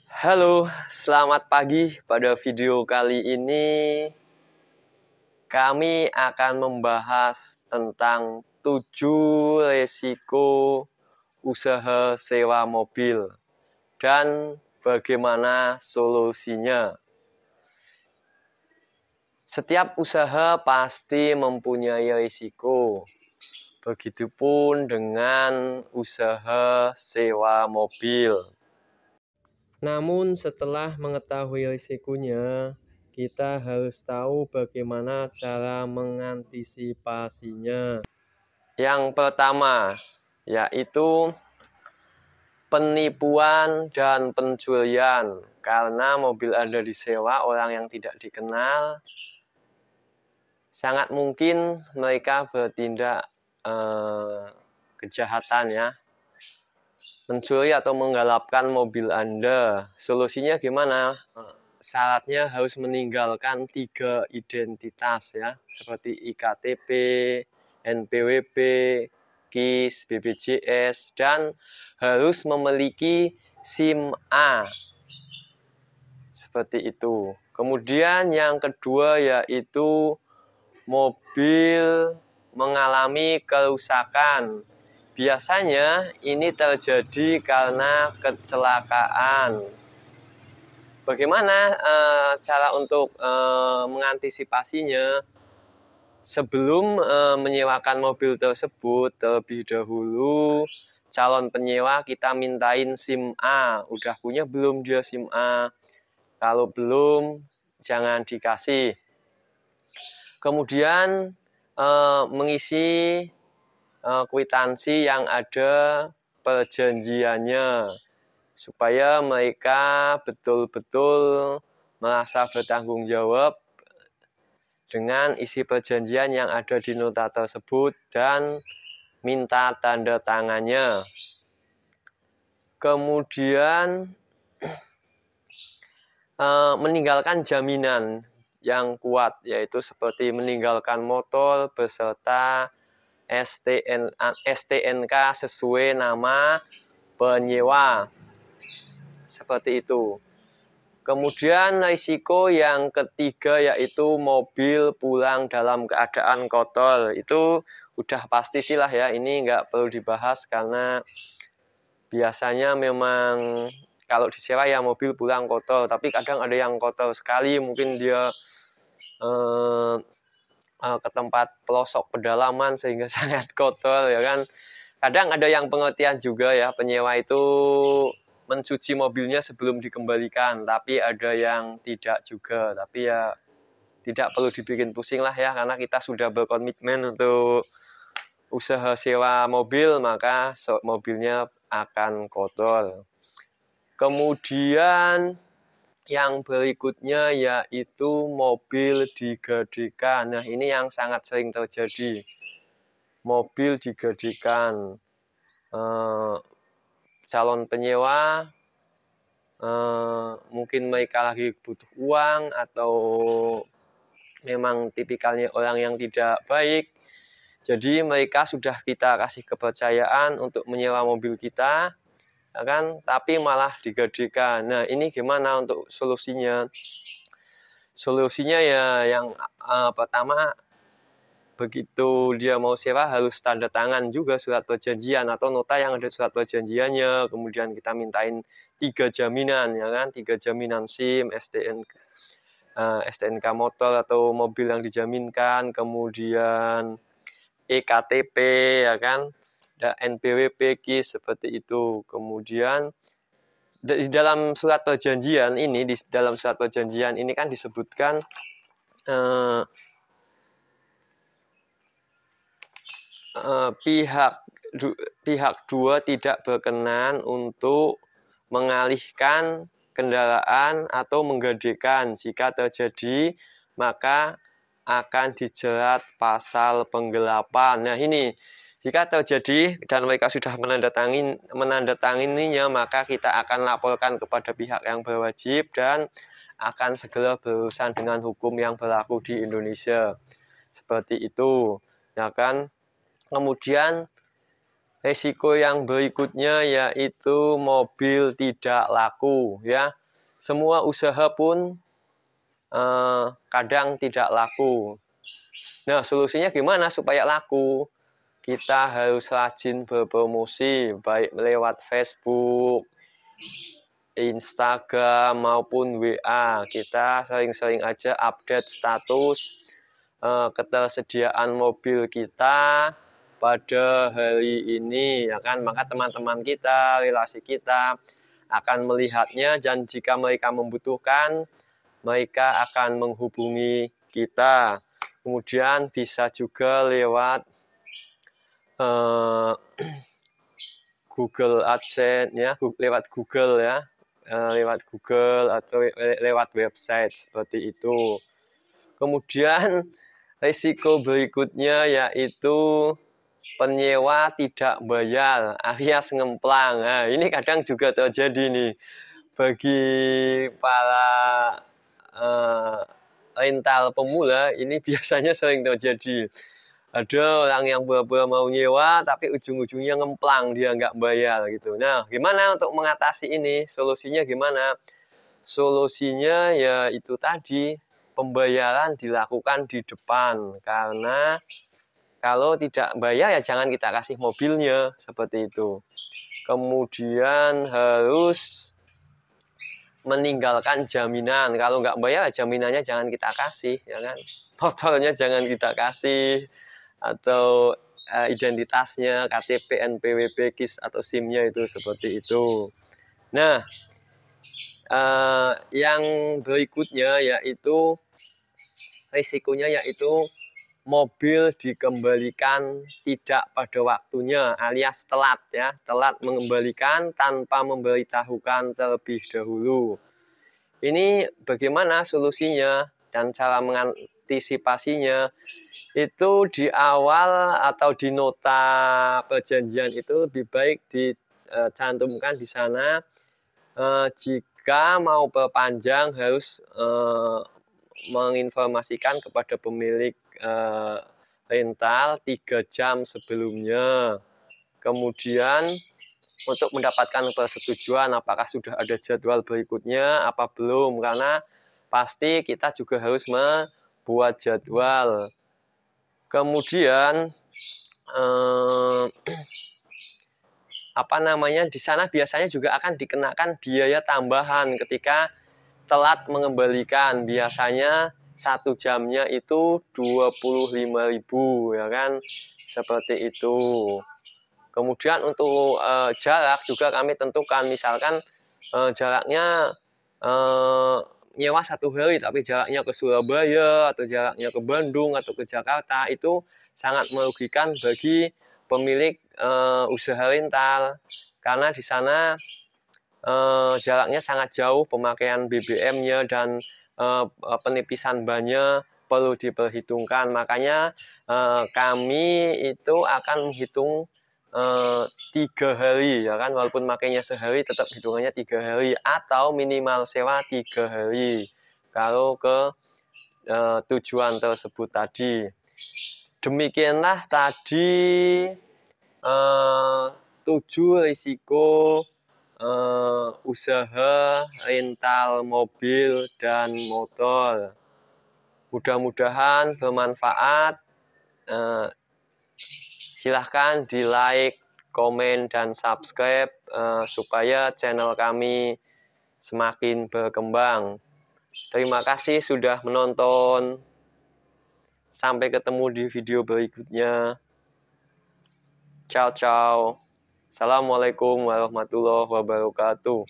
Halo, selamat pagi. Pada video kali ini kami akan membahas tentang 7 resiko usaha sewa mobil dan bagaimana solusinya. Setiap usaha pasti mempunyai risiko. Begitupun dengan usaha sewa mobil. Namun setelah mengetahui risikonya, kita harus tahu bagaimana cara mengantisipasinya. Yang pertama, yaitu penipuan dan pencurian. Karena mobil Anda disewa orang yang tidak dikenal, sangat mungkin mereka bertindak kejahatan ya. Mencuri atau menggalapkan mobil Anda. Solusinya gimana? Syaratnya harus meninggalkan 3 identitas ya, seperti IKTP, NPWP, KIS, BPJS, dan harus memiliki SIM A. Seperti itu. Kemudian yang kedua yaitu mobil mengalami kerusakan. Biasanya ini terjadi karena kecelakaan. Bagaimana cara untuk mengantisipasinya? Sebelum menyewakan mobil tersebut, terlebih dahulu calon penyewa kita mintain SIM A. Udah punya belum dia SIM A? Kalau belum, jangan dikasih. Kemudian mengisi kwitansi yang ada perjanjiannya supaya mereka betul-betul merasa bertanggung jawab dengan isi perjanjian yang ada di nota tersebut dan minta tanda tangannya. Kemudian meninggalkan jaminan yang kuat, yaitu seperti meninggalkan motor beserta STNK sesuai nama penyewa. Seperti itu. Kemudian risiko yang ketiga yaitu mobil pulang dalam keadaan kotor. Itu udah pasti sih lah ya, ini nggak perlu dibahas karena biasanya memang kalau disewa ya mobil pulang kotor. Tapi kadang ada yang kotor sekali, mungkin dia ke tempat pelosok pedalaman sehingga sangat kotor ya kan. Kadang ada yang pengertian juga ya, penyewa itu mencuci mobilnya sebelum dikembalikan, tapi ada yang tidak juga. Tapi ya tidak perlu dibikin pusing lah ya, karena kita sudah berkomitmen untuk usaha sewa mobil, maka mobilnya akan kotor. Kemudian yang berikutnya yaitu mobil digadekan. Nah, ini yang sangat sering terjadi. Mobil digadekan. Calon penyewa mungkin mereka lagi butuh uang atau memang tipikalnya orang yang tidak baik. Jadi mereka sudah kita kasih kepercayaan untuk menyewa mobil kita, ya kan? Tapi malah digadekan. Nah, ini gimana untuk solusinya? Solusinya ya yang pertama, begitu dia mau sewa harus tanda tangan juga surat perjanjian atau nota yang ada surat perjanjiannya. Kemudian kita mintain 3 jaminan, ya kan? 3 jaminan SIM, STNK motor atau mobil yang dijaminkan, kemudian EKTP, ya kan? NPWP, KIS, seperti itu. Kemudian di dalam surat perjanjian ini, kan disebutkan pihak dua tidak berkenan untuk mengalihkan kendaraan atau menggadekan. Jika terjadi, maka akan dijerat pasal penggelapan. Nah, ini jika terjadi dan mereka sudah menandatangininya, maka kita akan laporkan kepada pihak yang berwajib dan akan segera berurusan dengan hukum yang berlaku di Indonesia. Seperti itu, ya kan? Kemudian risiko yang berikutnya yaitu mobil tidak laku ya. semua usaha pun kadang tidak laku. Nah, solusinya gimana supaya laku? Kita harus rajin berpromosi, baik lewat Facebook, Instagram maupun WA. Kita sering-sering aja update status ketersediaan mobil kita pada hari ini, ya kan? Maka teman-teman kita, relasi kita akan melihatnya, dan jika mereka membutuhkan, mereka akan menghubungi kita. Kemudian bisa juga lewat Google AdSense ya, lewat Google ya, lewat Google atau lewat website seperti itu. Kemudian risiko berikutnya yaitu penyewa tidak bayar alias ngemplang. Nah, ini kadang juga terjadi nih bagi para rental pemula. Ini biasanya sering terjadi. Ada orang yang pura-pura mau nyewa tapi ujung-ujungnya ngemplang, dia nggak bayar gitu. Nah, gimana untuk mengatasi ini? Solusinya gimana? Solusinya ya itu tadi, pembayaran dilakukan di depan, karena kalau tidak bayar ya jangan kita kasih mobilnya, seperti itu. Kemudian harus meninggalkan jaminan. Kalau nggak bayar jaminannya jangan kita kasih, ya kan? Motornya jangan kita kasih, atau identitasnya, KTP, NPWP, KIS atau SIM-nya itu seperti itu. Nah, yang berikutnya yaitu risikonya yaitu mobil dikembalikan tidak pada waktunya alias telat ya, telat mengembalikan tanpa memberitahukan terlebih dahulu. Ini bagaimana solusinya dan cara mengantisipasinya? Itu di awal atau di nota perjanjian itu lebih baik dicantumkan di sana, jika mau perpanjang harus menginformasikan kepada pemilik rental 3 jam sebelumnya. Kemudian untuk mendapatkan persetujuan apakah sudah ada jadwal berikutnya apa belum, karena pasti kita juga harus membuat jadwal. Kemudian di sana biasanya juga akan dikenakan biaya tambahan ketika telat mengembalikan. Biasanya 1 jamnya itu 25.000 ya kan, seperti itu. Kemudian untuk jarak juga kami tentukan, misalkan jaraknya nyewa 1 hari tapi jaraknya ke Surabaya atau jaraknya ke Bandung atau ke Jakarta, itu sangat merugikan bagi pemilik usaha rental, karena di sana jaraknya sangat jauh, pemakaian BBM-nya dan penipisan bannya perlu diperhitungkan. Makanya kami itu akan menghitung 3 hari ya kan, walaupun makainya sehari tetap hitungannya 3 hari atau minimal sewa 3 hari kalau ke tujuan tersebut tadi. Demikianlah tadi 7 risiko usaha rental mobil dan motor. Mudah-mudahan bermanfaat. Silahkan di like, komen, dan subscribe supaya channel kami semakin berkembang. Terima kasih sudah menonton. Sampai ketemu di video berikutnya. Ciao, ciao. Assalamualaikum warahmatullahi wabarakatuh.